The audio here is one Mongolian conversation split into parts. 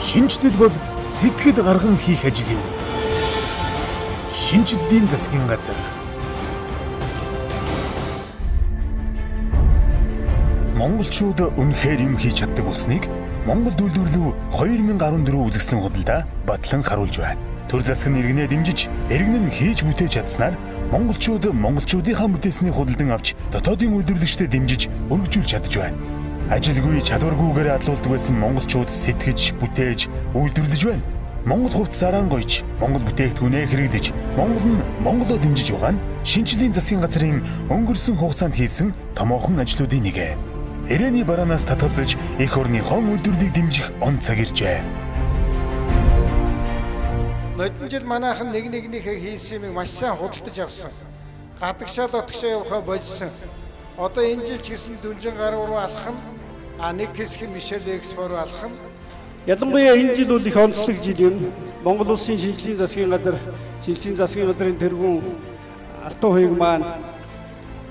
Шинжлэл бол сэтгэл гарган хийх ажил юм. Шинжлэлийн засгийн газар. Монголчууд үнэхээр юм хийж чаддаг болсныг Монгол үйлдвэрлэл 2014 үзэгслийн худалдаа батлан харуулж байна. Төр засаг нь иргэнээ дэмжиж, иргэн нь хийж бүтээж чадсанаар монголчуудынхаа бүтээсний худалдан авч дотоодын үйлдвэрлэгчдэд дэмжиж өргөжүүлж чадж байна. Ажилгүй чадваргүйгээр адлуулдаг байсан монголчууд сэтгэж, бүтээж, үйлдвэрлэж байна. Монгол хувьд сараан гойж, Монгол бүтээгдэхүүнээ хэрэглэж, Монголоо дэмжиж байгаа нь шинжлэлийн засгийн газрын өнгөрсөн хугацаанд хийсэн томоохон ажлуудын нэг. Ирээний бараанаас татгалзаж эх орныхоо үйлдвэрлэлийг дэмжих он цаг иржээ. Ноёдон жил манайхан нэгнийхээ хийсэн юмыг маш сайн худалдаж авсан. Гадагшаа дотгошоо явахаа больсон. Одоо энэ жил ч гэсэн Дүнжин гаруй руу алхам, нэг хэсэг нь Мишель Экспо руу алхам. Ялангуяа энэ жил бол их онцлог жил юм. Монгол улсын шинжлэлийн засгийн газрын тэргүүн алтан хувийг маань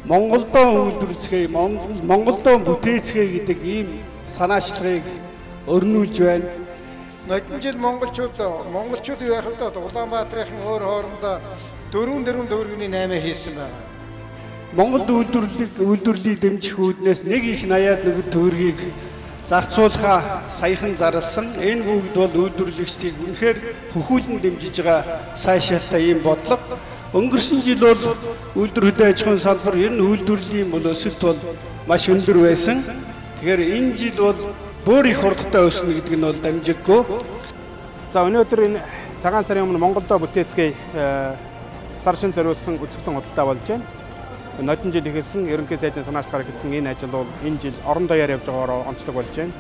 Монголдоо үйлдвэрлэцгээе, Монголдоо бүтээцгээе гэдэг ийм санаачлагыг өрнүүлж байна. Ноёдон жил монголчууд юу яах вэ? Улаанбаатарын өөр хоорондоо 4.8 хийсэн байна. Монголд үйлдвэрлэлийг дэмжих үүднээс нэг их 80-аад төгрөгийг зарцуулахаа саяхан зарласан. Энэ бүгд бол үйлдвэрлэгчдийг үнэхээр хөхүүлэн дэмжиж байгаа сайшаалтай ийм бодлого. Өнгөрсөн жил бол үйлдвэр хөдөө аж ахуйн салбар ер нь үйлдвэрлэлийн бол өсөлт бол маш өндөр байсан. Тэгэхээр энэ жил бол бүр их хурдтай өснө гэдэг нь бол дамжиггүй. За өнөөдөр энэ цагаан сарын өмнө Монголдоо бүтээцгээе сар шин зориулсан үзэсгэлэн худалдаа болж байна. Ноёдон жил ихэлсэн ерөнхий сайдын санаачлагаар эхэлсэн энэ ажил бол энэ жил орон даяар явж байгаагаар онцлог болж байна.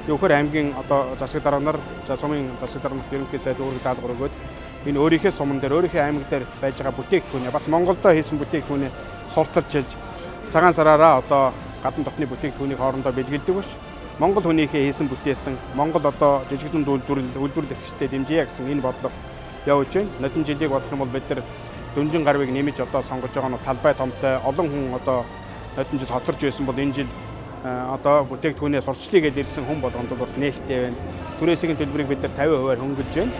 Юухэр аймгийн одоо засаг дарга нар, сумын засаг дарга нарт ерөнхий сайд үүрэг даалгавар өгөөд энэ өөрийнхөө суман дээр өөрийнхөө аймаг дээр байж байгаа бүтээгдэхүүнээ бас Монголдоо хийсэн бүтээгдэхүүнээ сурталчилж цагаан сараараа одоо гадна дотны бүтээгдэхүүнийг хоорондоо бэлгэлдэг биш. Монгол хүнийхээ хийсэн бүтээсэн Монгол одоо жижигдэн үйлдвэрлэгчдэд дэмжиж гэсэн энэ бодлого явж байна. Ноёдон жилийг бодох юм бол бид нар Дүнжин гарвыг нэмж одоо сонгож байгаа нь талбай томтой олон хүн одоо ноёдон жил хоцорж байсан бол энэ жил одоо бүтээгдэхүүнээ сурчлаа гэдээ ирсэн хүн болгонд бас нээлттэй байна. Түрээсийн төлбөрийг бид нар 50% хөнгөлж байна.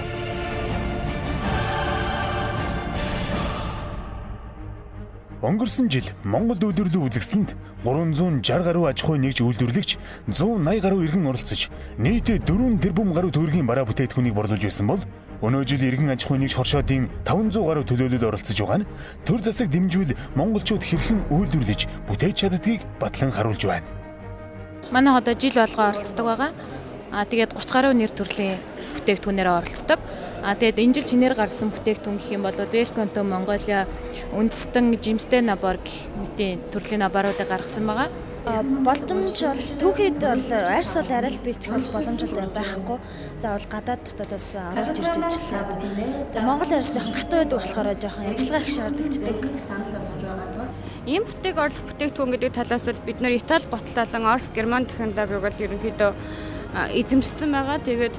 Өнгөрсөн жил Монгол үйлдвэрлэлийн үзэсгэлэнд 360 гаруй аж ахуй нэгж үйлдвэрлэгч 180 гаруй иргэн оролцож нийт 4 тэрбум гаруй төгрөгийн бараа бүтээгдэхүүнийг борлуулж байсан бол өнөө жил иргэн аж ахуй нэгж хоршоодын 500 гаруй төлөөлөлд оролцож байгаа нь төр засаг дэмжүүл монголчууд хэрхэн үйлдвэрлэж бүтээж чаддгийг батлан харуулж байна. Манай одоо жил болгоо оролцдог байгаа. Тэгээд 30 гаруй нэр төрлийн бүтээгдэхүүнээр оролцдог. Тэгээд энэ жил шинээр гарсан бүтээгдэхүүн гэх юм бол Welcome to Mongolia үндэстэн жимстэй набор гэх мэтийн төрлийн наборуудыг гаргасан байгаа. Боломж бол түүхэд бол арьс бол арай л бэлтгэх бол боломж бол байхгүй. Заавал гадаад дотоодоос оруулж ирж ажиллаад. Тэгээд Монгол арьс жоохон хатуу байдаг болохоор жоохон ажиллагаа их шаарддаг. Ийм бүтээгдэхүүн гэдэг талаас бол бид нар Итали, Готлолон, Орос, Герман технологиг бол ерөнхийдөө эзэмшсэн байгаа. Тэгээд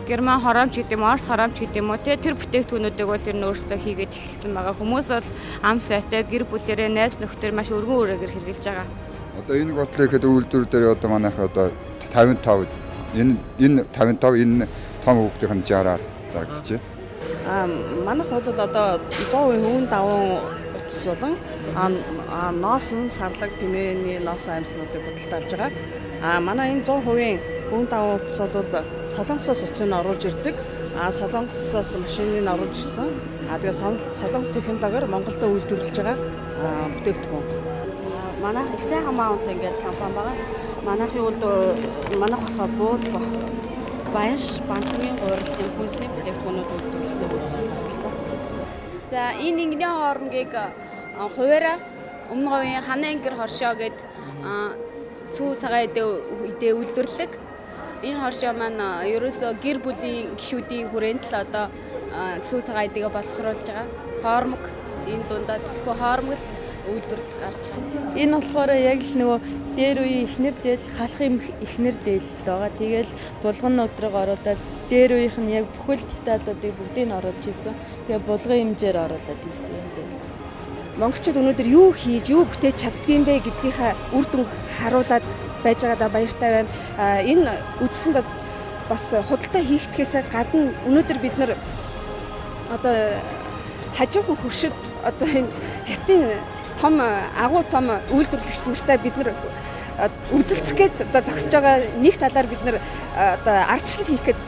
Герман хороомч гэдэг юм, Орос хороомч гэдэг юм уу тэр бүтээгдэхүүнүүдийг бол ер нь өөрсдөө хийгээд эхэлсэн байгаа. Хүмүүс бол ам сайтай гэр бүлэрээ найз нөхдөр маш өргөн үрээгээр хэрэгжилж байгаа. Одоо энэ Готлолын хэд үйлдвэр дээр одоо манайх одоо 55 энэ 55 энэ том хүүхдийн 60-аар зарагдчихэ. Манайх бол одоо 100% хүн даван утас болон носон сарлаг тэмээний носон амьсгалуудыг худалдаалж байгаа. Манай энэ 100% хүн даван утас бол Солонгосоос утсыг оруулж ирдэг. Солонгосоос машиныг оруулж ирсэн. Тэгээд Солонгос технологиор Монголдо үйлдвэрлэж байгаа бүтээгдэхүүн. Манайх их сайхан маунт ингээд компани байгаа. Манайхын үйлдвэр манайх болохоор бууз баяш банкны гурилын хүйсний бүтээгдэхүүнүүд үйлдвэрлэдэг байна. За энэ ингэний хоорондыг хуваараа өмнө говийн ханаа ангир хоршоо гэд сүү цагаан үедээ үйлдвэрлэдэг. Энэ хоршоо маань ерөөсөө гэр бүлийн гишүүдийн хүрээнд л одоо сүү цагаан үедээ боловсруулж байгаа. Хоормог энэ дундаа төсгөө хоормог л үйлдвэрлэл гарч байгаа. Энэ болохоор яг л нөгөө дээр үеийн ихнэр дээл халахын ихнэр дээл байгаа. Тэгэл булган өдрөг оруулаад дээр үеийнх нь яг бүхэл деталуудыг бүгдийг нь оруулж ирсэн. Тэгээ булган хэмжээр оруулаад ирсэн юм дээ. Монголчууд өнөөдөр юу хийж, юу бүтээж чаддгийм бэ гэдгийнхаа үр дүн харуулад байж байгаадаа баяртай байна. Энэ үзэсгэлэнд бас худалдаа хийгдэхээс гадна өнөөдөр бид нар одоо хажуухан хөршид одоо энэ хятадын том агуу том үйлдвэрлэгч нартай бид нар үзэлцэх гээд одоо зогсож байгаа нэг талаар бид нар одоо ардчлал хийх гээд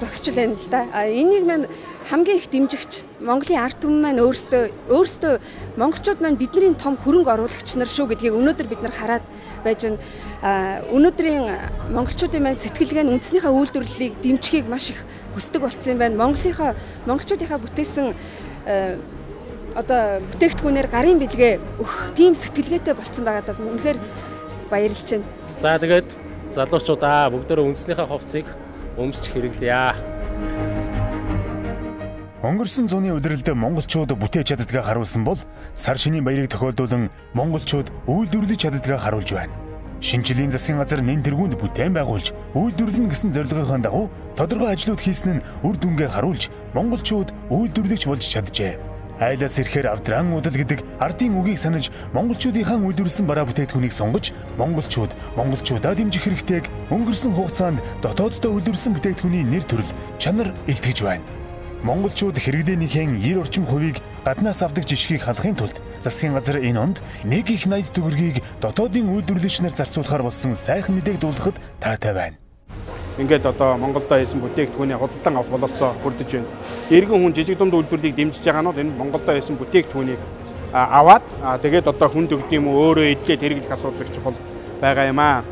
зогсож байна л да. Энийг маань хамгийн их дэмжигч Монголын ард түмэн маань өөрсдөө монголчууд маань бидний том хөрөнгө оруулагч нар шүү гэдгийг өнөөдөр бид нар хараад байж байна. Өнөөдрийн монголчуудын маань сэтгэлгээ нь үндэснийхээ үйлдвэрлэлийг дэмжихийг маш их хүсдэг болсон юм байна. Монголчуудынхаа бүтээсэн одоо бүтээгдэхүүнээр гарын бэлгээ өгөх тийм сэтгэлгээтэй болсон байгаад байна. Үнэхээр баярлж байна. За тэгээд залуучуудаа бүгдөө үндэснийхээ хувцсыг өмсч хэрэглэе. Өнгөрсөн зууны улирлд монголчууд бүтээж чаддгаа харуулсан бол сар шинийн баярыг тохиолдуулан монголчууд үйлдвэрлэж чаддгаа харуулж байна. Шинжлэлийн засгийн газар нэн тэргуунд бүтээн байгуулж үйлдвэрлэн гэсэн зорилгын дагуу тодорхой ажлууд хийсэн нь үр дүнгээ харуулж монголчууд үйлдвэрлэгч болж чаджээ. Айлаас ирэхээр авдран удал гэдэг ардын үгийг санаж монголчуудынхаа үйлдвэрлэсэн бараа бүтээгдэхүүнийг сонгож монголчуудаа дэмжих хэрэгтэйг өнгөрсөн хугацаанд дотооддоо үйлдвэрлэсэн бүтээгдэхүүний нэр төрөл чанар илтгэж байна. Монголчууд хэрэглээнийхэн 90 орчим хувийг гаднаас авдаг жишгийг халахын тулд засгийн газар энэ онд 1.80 төгрөгийг дотоодын үйлдвэрлэгч нар зарцуулахаар болсон сайхан мэдээг дуулгахад таатай байна. Ингээд одоо Монголдо хийсэн бүтээгдэхүүний худалдан авах бололцоо бүрдэж байна. Иргэн хүн жижиг дунд үйлдвэрлэлийг дэмжиж байгаа нь энэ Монголдо хийсэн бүтээгдэхүүнийг аваад тэгээд одоо хүнд өгдөм үү өөрөө эдлээд хэрэглэх асуудал чухал байгаа юм аа.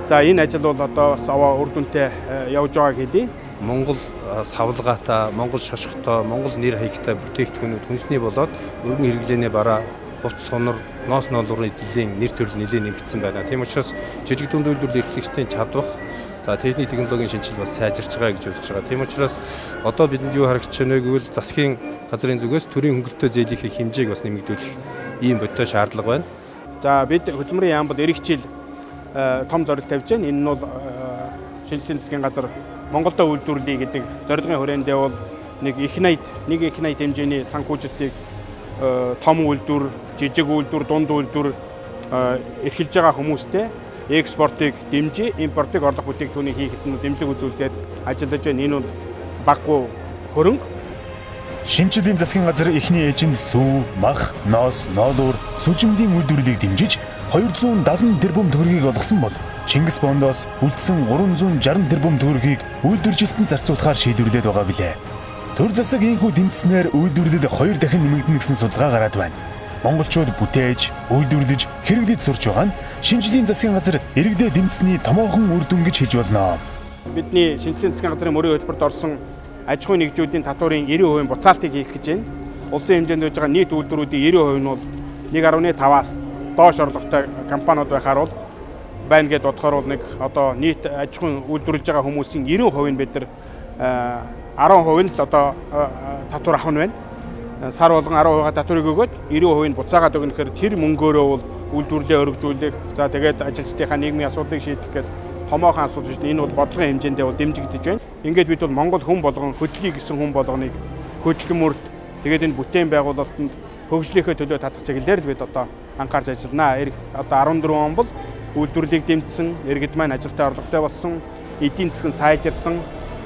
За энэ ажил бол одоо бас аваа үр дүнтэй явж байгааг хэлье. Монгол савлгаатай, Монгол шошготой, Монгол нэр хаягтай бүтээгдэхүүнүүд хүнсний болоод өргөн хэрэглээний бараа, хувц сунар, ноос ноолуурын эдлийн нэр төрөл нэлээд нэмэгдсэн байна. Тийм учраас жижиг дунд үйлдвэрлэл эрхлэгчдийн чадвах, за техник технологийн шинжилэл бас сайжирч байгаа гэж үзэж байгаа. Тийм учраас одоо бидэнд юу харагдаж байна вэ гэвэл засгийн газрын зүгээс төрийн хөнгөлөлтөө зээлийнхээ хэмжээг бас нэмэгдүүлэх ийм бодтой шаардлага байна. За бид хөдөлмөрийн яамд эх жил том зорилт тавьж байна. Энэ нь бол шинжлэлийн засгийн газар Монголдо үйлдвэрлэе гэдэг зорилгын хүрээндээ бол нэг их найд хэмжээний санхүүжилтийг том үйлдвэр, жижиг үйлдвэр, дунд үйлдвэр эрхэлж байгаа хүмүүстэй экспортыг дэмжиж, импортыг орлох бүтээгдэхүүнийг хийхэд нь дэмжлэг үзүүлээд ажиллаж байна. Энэ бол баггүй хөрөнгө. Шинжлэлийн засгийн газар эхний ээлжинд сүү, мах, ноос, ноолуур, сүжимлийн үйлдвэрлэлийг дэмжиж 270 тэрбум төгрөгийг олгосон бол Чингис бондоос үлдсэн 360 тэрбум төгрөгийг үйлдвэржилтэнд зарцуулахаар шийдвэрлээд байгаа билээ. Төр засаг инхүү дэмжснээр үйлдвэрлэл 2 дахин нэмэгдэнэ гэсэн судалгаа гараад байна. Монголчууд бүтээж, үйлдвэрлэж, хэрэглэж сурч байгаа нь шинжлэлийн засгийн газар иргэдээ дэмжсэний томоохон үр дүн гэж хэлж болно. Бидний шинжлэлийн засгийн газрын мөрийн хөтөлбөрт орсон аж ахуйн нэгжүүдийн татварын 90% буцаалтыг хийх гэж байна. Улсын хэмжээнд байж байгаа нийт үйлдвэрүүдийн 90% нь бол 1.5-аас доош орлоготой компаниуд байхаар бол байна гэдээ бодохоор бол нэг одоо нийт аж ахуйн үйлдвэрлэж байгаа хүмүүсийн 90% нь бид нар 10% нь л одоо татвар авах нь байна. Сар болгон 10% татварыг өгөөд 90% нь буцаагаад өгнө гэхээр тэр мөнгөөрөө бол үйлдвэрлэлээ өргөжүүлэх, за тэгээд ажилчдынхаа нийгмийн асуудлыг шийдэх гэдэг томоохон асуудал шүү дээ. Энэ бол бодлогын хэмжээндээ бол дэмжигдэж байна. Ингээд бид бол Монгол хүн болгон хөдөлгий гэсэн хүн болгоныг хөдөлгөмөрт тэгээд энэ бүтээн байгуулалтанд хөгжлийнхээ төлөө татах чиглэлээр л бид одоо анхаарч ажилланаа. Одоо 14 он бол үйлдвэрлэлийг дэмжсэн, иргэд маань ажилтаа орлоготой болсон, эдийн засаг нь сайжирсан,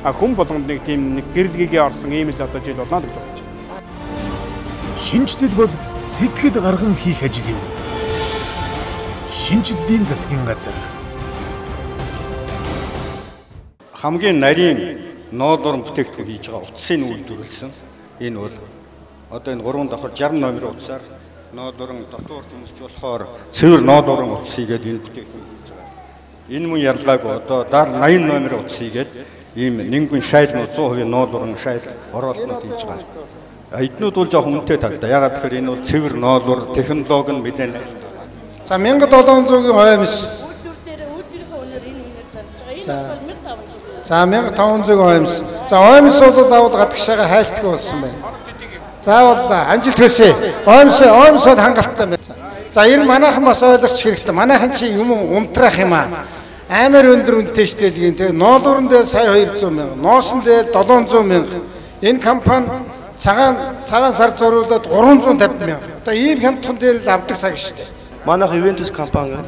хүн болгонд нэг тийм гэрэлгийгээ орсон ийм л одоо жил болно гэж бодож байна. Шинжлэл бол сэтгэл гарган хийх ажил юм. Шинжлэлийн засгийн газар хамгийн нарийн ноолуурын бүтээгдэхүүн хийж байгаа утсыг үйлдвэрлэсэн. Энэ бол одоо энэ 3 давхар 60 номерын утсаар ноолуурын дотоорч өмсч болохоор цэвэр ноолуурын утас хийгээд энэ бүтээгдэхүүн хийж байгаа. Энэ мөн ялгаагүй одоо 80 номерын утас хийгээд ийм нэгэн шайл 100% ноолуурын шайл оруулалтууд хийж байгаа. Эднүүд бол жоохон үнэтэй тагтаа. Ягаад гэхээр энэ бол цэвэр ноолуур технологи нь мэдэн. За 1700-ийн хоймс. За 1500 хоймс. За хоймс бол давал гадагшаага хайлтгүй болсон байна. Заавал амжилт хүсье. Хоймс бол хангалттай байна. За энэ манайхан бас ойлгоч хэрэгтэй. Манайхан чи юм унтраах юм аа. Амар өндөр үнэтэй штэ л гин. Тэгээ ноолуурн дээр сая 200 мянга, ноосн дээр 700 мянга. Энэ компани цагаан сар зориулаад 350 мянга. Одоо ийм хямдхан дээр л авдаг цаг штэ. Манайх Ювентус компани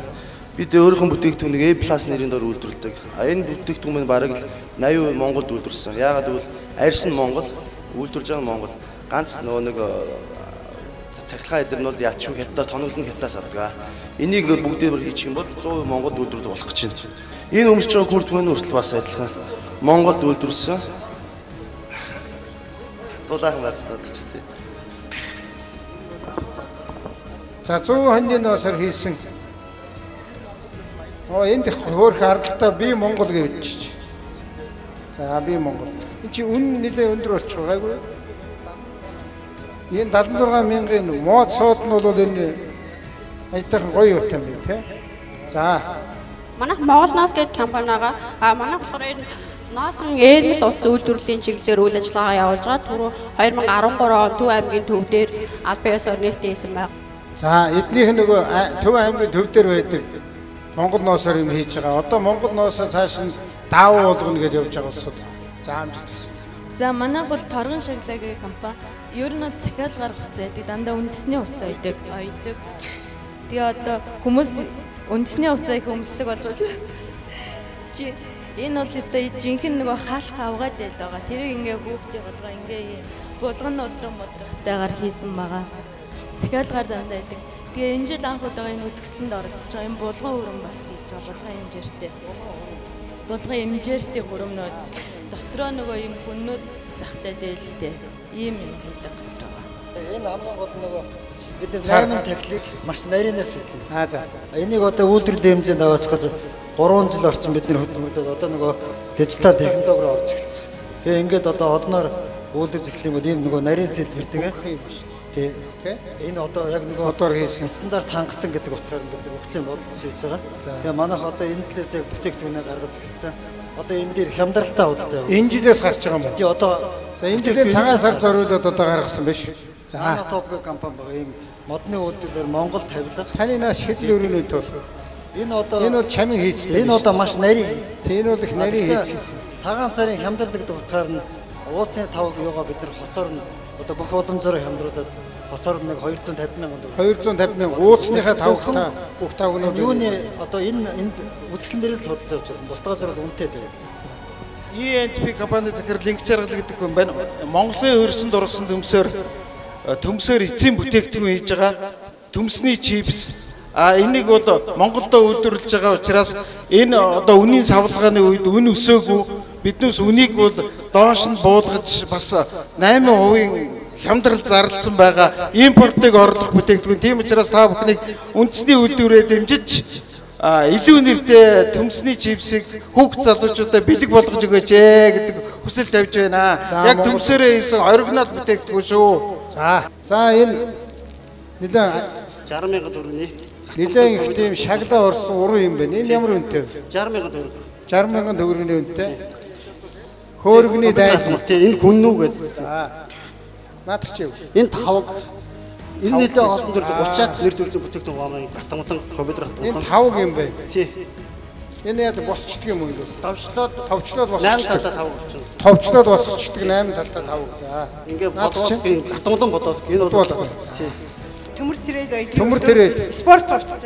Бид өөрийнхөө бүтээгдэхүүнийг A+ нэрийн дор үйлдвэрлэдэг. Энэ бүтээгдэхүүн маань бараг л 80% Монголд үйлдвэрсэн. Яагаад гэвэл арьс нь Монгол, үйлдвэрж байгаа нь Монгол. Ганц нөгөө нэг цахилгаан эдэр нь бол ялчгүй хятад тоноглон хятадаас авдаг. Энийг бүгдээр хийчих юм бол 100% Монголд үйлдвэрлэх болох гэж байна. Энэ өмсөж байгаа хүртмэн хүртэл бас адилхан Монголд үйлдвэрсэн. Дулаахан гарснаад ч тийм. За 100 хоньны ноосоор хийсэн. Энд хөөх ардтаа би Монгол гэж чиж. За би Монгол. Энд чи үн нэлээ өндөр болчих байгаагүй. Энэ 76,000-ын мод сууд нь бол энэ айтайхан гоё юу юм бэ те. За Манайх Монгол ноос гэдэг компанигаа манайх болохоор энэ ноосрын эрмэл утас үйлдвэрлэлийн чиглэлээр үйл ажиллагаа явуулж байгаа. Түрүү 2013 он Төв аймгийн төв дээр албан ёсоор нээлттэй хийсэн байна. За эднийх нөгөө Төв аймгийн төв дээр байдаг Монгол ноосоор юм хийж байгаа. Одоо Монгол ноосоо цааш нь даавуу болгоно гэж явж байгаа улсууд. За амжилт. За манайх бол торгон шаглагийн компани. Ер нь бол захиал гарах хугацаа байдаг. Дандаа үндэсний хугацаа байдаг. Тэгээ одоо хүмүүс үндэсний хугацааг өмсдөг болж байна. Чи энэ бол одоо жинхэнэ нөгөө хаалх авгаад байдаг. Тэрийг ингээ хүүхдээ болгоо ингээ булган өдрөн модрохтойгоор хийсэн байгаа. Захиалгаар дандаа байдаг. Тэгээ энэ жил анх удаага энэ үзэсгэлэнд оролцож байгаа. Энэ булган хөрөм бас хийж байгаа. Булган хэмжээртэй. Булган хэмжээртэй хөрөмнүүд дотроо нөгөө юм хүннүүд захтай дээлтэй. Ийм юм хийдэг газар байгаа. Энэ хамгийн гол нөгөө бидний займын техник маш нарийнаас хийсэн. За. Энийг одоо үйлдвэрлэлийн хэмжээнд аваачхаж 3 жил орчин бид нэр хөдөлмөрлөд одоо нөгөө дижитал технологиор орж эхэлсэн. Тэгээ ингээд одоо олноор үйлдвэрлэж эхлэх юм бол ийм нөгөө нарийн сэлбэртэйгээ тий. Энэ одоо яг нөгөө одоор хийсэн стандарт хангасан гэдэг утгаар бид хөгжлийн бодолч хийж байгаа. Тэгээ манайх одоо энэ жилээс бүтээгдэхүүнээ гаргаж эхэлсэн. Одоо энэ дээр хямдралтай худалдаа. Энэ жилээс гарч байгаа юм байна. Тий одоо энэ жилээр цагаан сар зориулаад одоо гаргасан биш. За Нанотопгийн компани байгаа ийм модны үйлдвэрлэлээр Монгол тавилга. Таны наа шийдэл өрөөний тул. Энэ одоо энэ бол чамин хийцтэй. Энэ одоо маш нарийн. Энэ бол их нарийн хийцсэн. Цагаан сарын хямдрал гэдэг утгаар нь ууцны тавг юугаа бид нар хосоор нь одоо бүх уламжаар хямдруулаад хосоор нэг 250 мянган төгрөг. 250 мянган ууцныхаа тавгтаа бүх тавгнууд юуны одоо энэ үзэсгэлэн дээрээс л судалж авч байна. Бусдаас бол үнэтэй байна. ENP компани захирал линк чаргал гэдэг хүн байна. Монголын хөрсөн дургасан төмсөөр эцсийн бүтээгдэхүүн хийж байгаа төмсний чипс. Энийг одоо Монголдо үйлдвэрлэж байгаа учраас энэ одоо үнийн савлгааны үед үн өсөөгүй биднээс үнийг бол доош нь буулгаж бас 8% хямдрал зарласан байгаа импортыг орлох бүтээгдэхүүн. Тийм учраас та бүхнийг үндэсний үйлдвэрээр дэмжиж илүү нэртэй төмсний чипсийг хүүхд залуучуудаа бэлэг болгож өгөөч гэдэг хүсэл тавьж байна. Яг төмсөөрөө хийсэн оригинал бүтээгдэхүүн шүү. За энэ нэлээд 60,000 төгрөгийн нэлээд их тийм шаглаа орсон уран юм байна. Энэ ямар үнэтэй вэ? 60,000 төгрөг. 60,000 төгрөгийн үнэтэй. Хөөргөний дайд энэ хүн нүү гэдэг. Наадах чи юу? Энэ тавг. Энэ нэлээд олон төрлийн 30-аад нэр төрлийн бүтээгдэхүүн байгаа юм. Гатамтан компьютер гатамтан. Энэ тавг юм байна. Тий. Энэ яд босчдөг юм уу? Товчлоод босчдөг. 8 талаа тавг болчихно. Товчлоод босчдөг 8 талаа тавг. За. Ингээ бодоод гатамтан бодоод энэ бол тий. Төмөр тэрээд байдаг. Төмөр тэрээд. Спорт хувцас.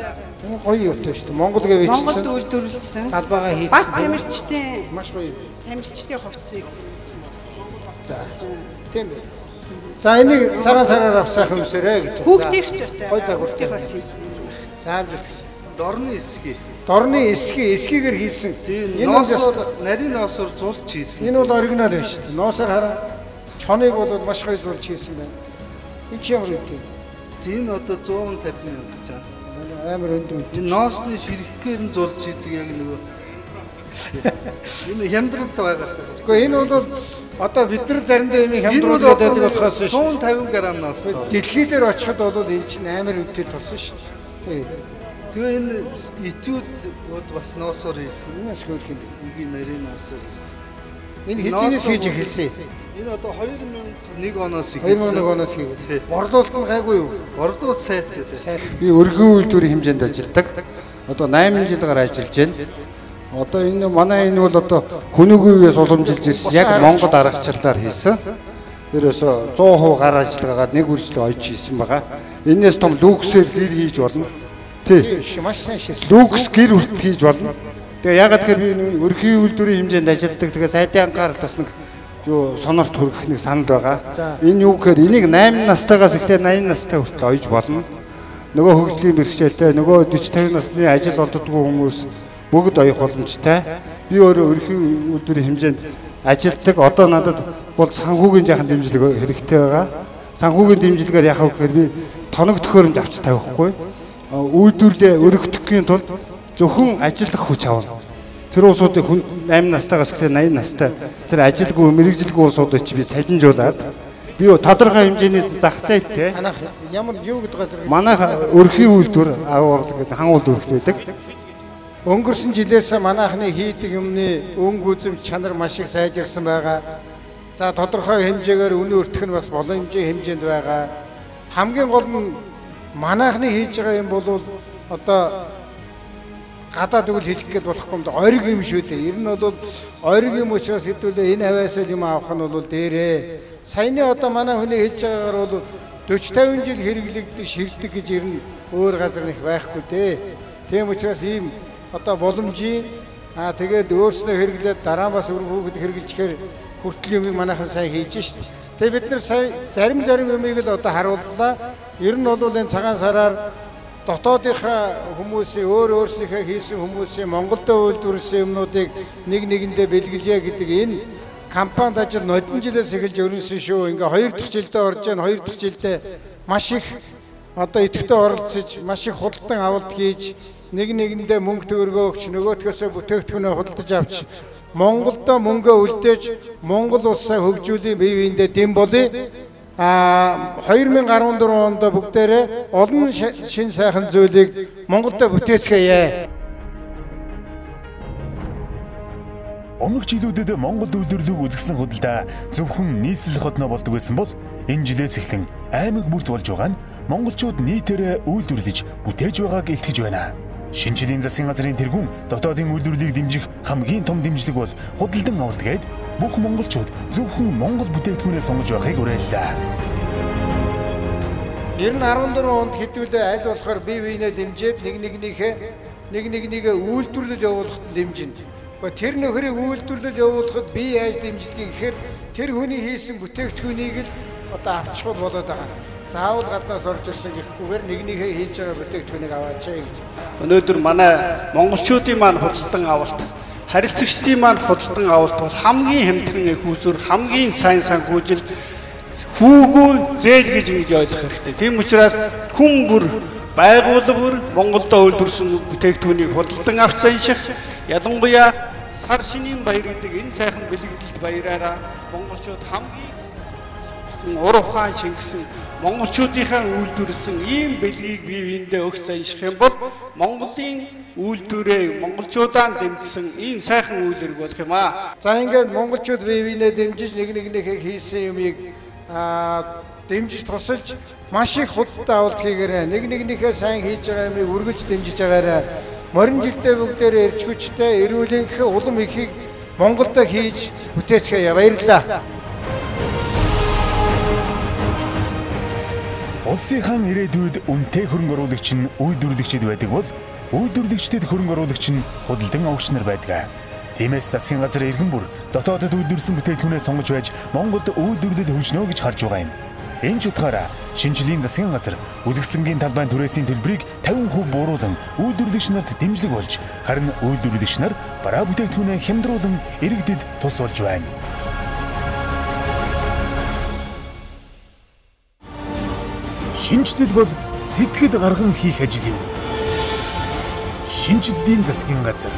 Гоё юутай шүү дээ. Монгол гэвч чинь. Монголд үйлдвэрлэсэн. Талбайгаа хийсэн. Баг тамирчдын маш гоё. Тамирчдын хувцсыг. За. Тийм ээ. За энийг цагаан сараар авсаах юмсэрэ гэж. Хүүхдийнх ч бас. Гой загвартай бас. За амжилт гэсэн. Дорны эсгий. Дорны эсгийгээр хийсэн. Энэ ноосоор нарийн ноосоор зулж хийсэн. Энэ бол оригинал байна шүү дээ. Ноосоор хараа чоныг бол маш гоё зулж хийсэн байна. Энэ ч ямар үгүй. Энэ одоо 150 мянга гэж байна. Амар өндөр. Энэ ноосны ширхгээр нь зулж хийдэг яг нөгөө. Энэ хямдралтай байгаа. Гэхдээ энэ бол одоо бид нар заримдаа энийг хямдруулаад байдаг болохоос шүү. 150 г ноос. Дэлхий дээр очиход бол энэ чинь амар үнэтэй тосон шүү дээ. Тэгээ энэ этюд бол бас ноосоор хийсэн. Энэ бас хөлх юм. Үгүй нарийн ноосоор хийсэн. Энэ хэзээс хийж эхэлсэн? Энэ одоо 2001 оноос эхэлсэн. 2001 оноос хийгээд. Борлуулалт нь гайгүй юу? Борлуулалт сайтай. Би өргөн үйлдвэрийн хэмжээнд ажилладаг. Одоо 8 жилээр ажиллаж байна. Одоо энэ манай энэ бол одоо хүнүүгээс уламжилж ирсэн яг Монгол аргачлалаар хийсэн. Ерөөсө 100% гар ажиллагаагаар нэг үржил ойж хийсэн байгаа. Энээс том люксээр хэр хийж болно. Тий. Маш сайн шилжсэн. Люкс гэр хүртэл хийж болно. Тэгээ ягаад гэхээр би өрхийн үйлдвэрийн хэмжээнд ажилладаг. Тэгээ сайдын анхаарал бас нэг юу сонорт хүргэх нэг санал байгаа. Энэ юу гэхээр энийг 8 настайгаас эхлээд 80 настай хүртэл ойж болно. Нөгөө хөгжлийн бэрхшээлтэй, нөгөө 40-50 насны ажил олддоггүй хүмүүс бүгд оёх боломжтой. Би өөрөө өрхийн үйлдвэрийн хэмжээнд ажилладаг. Одоо надад бол санхүүгийн жаахан дэмжлэг хэрэгтэй байгаа. Санхүүгийн дэмжлэгээр яхав гэхээр би тоног төхөөрөмж авч тавихгүй. Үйлдвэрлэлээ өргөдөхийн тулд зөвхөн ажиллах хүч авна. Тэр улсуудыг 8 настайгаас эхлээд 80 настай тэр ажилгүй мэрэгжилгүй улсуудыг чи би цалинжуулаад би тодорхой хэмжээний зах зээлтэй ямар юу гэдэг газар манайх өрхийн үйлдвэр агуулдаг гэдэг хан үйлдвэрт байдаг. Өнгөрсөн жилээс манайхны хийдэг юмны өнгө үзэм чанар маш их сайжирсан байгаа. За тодорхой хэмжээгээр үнэ өртөх нь бас боломжийн хэмжээнд байгаа. Хамгийн гол нь манайхны хийж байгаа юм бол одоо гадаад үйл хэлэх гээд болохгүй юм да ориг юм шүү дээ. Ер нь бол ориг юм учраас хэдүүлээ энэ хавьяасаа юм авах нь бол дээрээ. Саяны одоо манай хүний хэлж байгаагаар бол 40-50 жил хэрэглэгддэг ширдэг гэж ер нь өөр газар нэг байхгүй дээ. Тийм учраас ийм одоо боломжийн тэгээд өөрснөө хэрэглээд дараа бас өөр хүүхэд хэрэглэжхээр хүртэл юмыг манайхан сайн хийж шít. Тэгээд бид нар сая зарим юмыг л одоо харууллаа. Ер нь бол энэ цагаан сараар дотоодынхаа хүмүүсийн өөрсдийнхээ хийсэн хүмүүсийн Монголдо үйлдвэрлэсэн юмнуудыг нэг нэгэндээ бэлгэлье гэдэг энэ кампанид ажил нодон жилээс эхэлж өрнөсөн шүү. Ингээ 2 дахь жилдээ орж байгаа 2 дахь жилдээ маш их одоо идэвхтэй оролцож маш их худалдан авалт хийж нэг нэгэндээ мөнгө төгрөгөө өгч нөгөөдгөөсөө бүтээгдэхүүнээ худалдаж авч Монголдо мөнгөө үлдээж Монгол улсаа хөгжүүлэх бие биендээ дэм болъё. 2014 онд бүгдээрээ олон шин сайхан зүйлийг Монголдо бүтээцгээе. Өмнөх жилүүдэд Монгол үйлдвэрлэлийг үзэсгэлэн худалдаа зөвхөн нийслэл хотноо болдог байсан бол энэ жилээс эхлэн аймаг бүрт болж байгаа нь монголчууд нийтээрээ үйлдвэрлэж бүтээж байгааг илтгэж байна. Шинжлэлийн засгийн газрын тэргүүн дотоодын үйлдвэрлэлийг дэмжих хамгийн том дэмжлэг бол худалдан авалт гээд бүх монголчууд зөвхөн монгол бүтээгдэхүүнээ сонгож байхыг уриаллаа. Ер нь 14 онд хэдүүлээ аль болохоор бие биенээ дэмжиж нэг нэгнийгээ үйлдвэрлэл явуулахад дэмжинэ. Тэр нөхрийг үйлдвэрлэл явуулахад би яаж дэмждэг гэхээр тэр хүний хийсэн бүтээгдэхүүнийг л одоо авчихвал болоод байгаа. Заавал гаднаас орж ирсэн гэхгүйгээр нэгнийхээ хийж байгаа бүтээгдэхүүнийг аваач гэж. Өнөөдөр манай монголчуудын маань худалдан авалт, харилцагчдын маань худалдан авалт бол хамгийн хямдхан их усүр, хамгийн сайн санхүүжилт хүүгүй зээл гэж ингэж ойлгох хэрэгтэй. Тийм учраас хүн бүр байгууллага бүр Монголдо үйлдвэрсэн бүтээгдэхүүнийг худалдан авч занших, ялангуяа сар шинийн баяр гэдэг энэ сайхан бэлэгдэлт баяраараа монголчууд хамгийн ур ухаан шингэсэн монголчуудынхаа үйлдвэрлэсэн ийм бэлгийг бие биендээ өгч занших юм бол Монголын үйлдвэрээ монголчуудаа дэмжсэн ийм сайхан үйл хэрэг болох юм аа. За ингээд монголчууд бие биенээ дэмжиж нэг нэгнийхээ хийсэн юмыг дэмжиж тусалж маш их худалдан авалт хийгээрэй. Нэг нэгнийхээ сайн хийж байгаа юмыг үргэлж дэмжиж байгаарай. Морин жилдээ бүгдээрээ эрч хүчтэй эрүүлэнх улам ихийг Монголдо хийж бүтээцгээе. Баярлалаа. Улсын хаан ирээдүйд үнэтэй хөрөнгө оруулагч нь үйлдвэрлэгчид байдаг бол үйлдвэрлэгчдэд хөрөнгө оруулагч нь худалдан авагч нар байдаг. Тиймээс засгийн газар иргэн бүр дотоодод үйлдвэрлэсэн бүтээгдэхүүнээ сонгож байж Монголд үйлдвэрлэл хөгжнө гэж харж байгаа юм. Энэ ч утгаараа шинжлэлийн засгийн газар үзэсгэлэнгийн талбайн түрээсийн төлбөрийг 50% бууруулан үйлдвэрлэгч нарт дэмжлэг болж харин үйлдвэрлэгч нар бараа бүтээгдэхүүнээ хямдруулан иргэдэд тус болж байна. Шинжлэл бол сэтгэл гарган хийх ажил юм. Шинжлэлийн засгийн газар